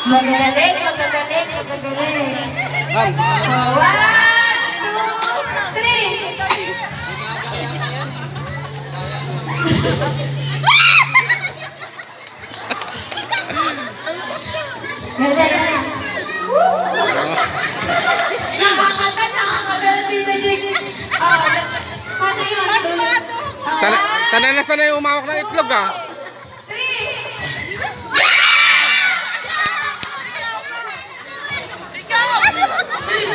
Magagaling, magagaling, magagaling. Oh, 1, 2, 3. Yan. Nakakagaling na Jig. Paano yun? Sana na sana yung umawak ng itlog ah. 3.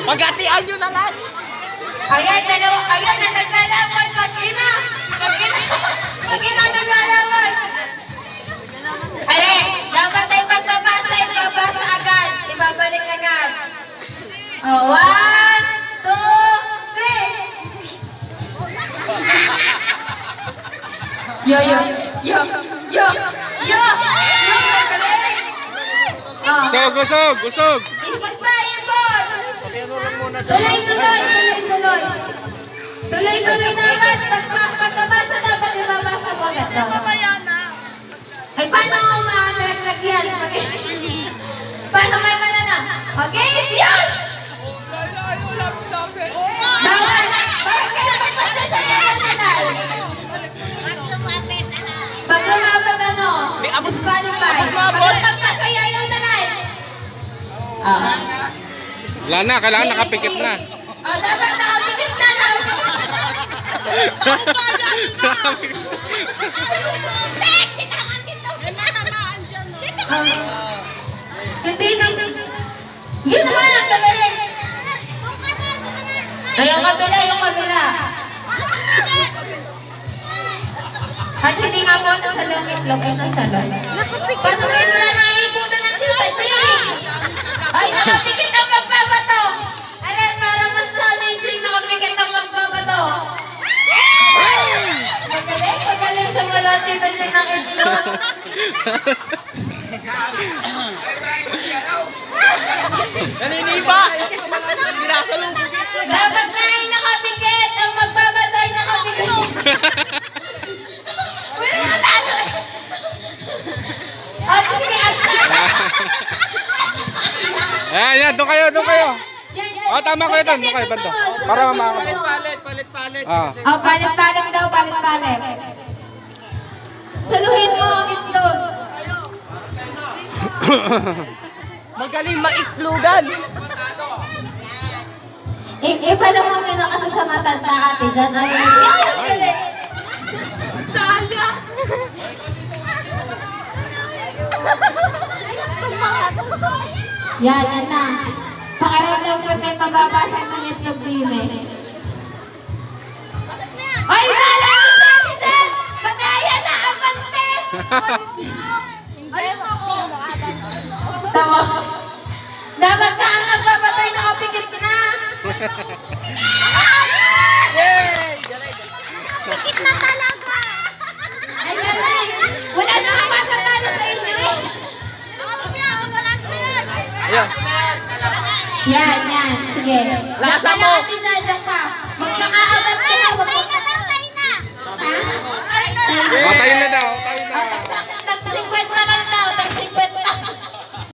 Pagatian nyo na lang. Ayan, dalawa kayo na naglalaban. Mag-ina. Mag-ina naglalaban. Ale, dapat ay pagkabasa, ibabasa agad. Ibabalik agad. Oh, 1, 2, 3. Yo. Magaling. Usog. Ikot pa, ikot. Tuloy naman. Pagkabasa dapat ibabasa mo agad. Ay, paano malagyan? Paano may manana? Okay? Yes! Bawal! Bawal ka na magpasta sa iyan, nanay! Pag lumabag ano, disqualify. Pag magpasta iyan, nanay! Wala na, kailangan nakapikit na. Dapat nakapikit na lang! Hindi. Yun naman ang galing. Ay, yung kabila. At hindi nga po nasa itlog ay nasa loob. Paano ngayon wala na iikutan ng tita? Ay, nakapikit ang magbabato. Alam, parang mas challenging nakapikit ang magbabato. Magaling sa wala tita dyan ng itlog. Naniniba! Sinasalubog ito. Dapat na ay nakapikit ang magbabatay nakapikit. Wala na talo. Sige, Ayan, doon kayo. Tama kayo doon kayo, banda. Para mamakapit. Palit. Palit daw. Saluhin mo ang itlog. Magaling maiklugan. Ipala mo na kasi sa matanda ate dyan. Sana! Yan na. Pakiramdam ko may mababasag ng itlog din eh. Ay, nala ko sa akin dyan! Patayan na ang pante! Tama. Dapat na ang nagpapatay nakapikit na! Pikit na talaga! Ay, nanay! Wala na ang matatalo sa inyo eh! Yan. Sige. Lasa mo! Dyan ka. Magkakaabad ka na. Matay na.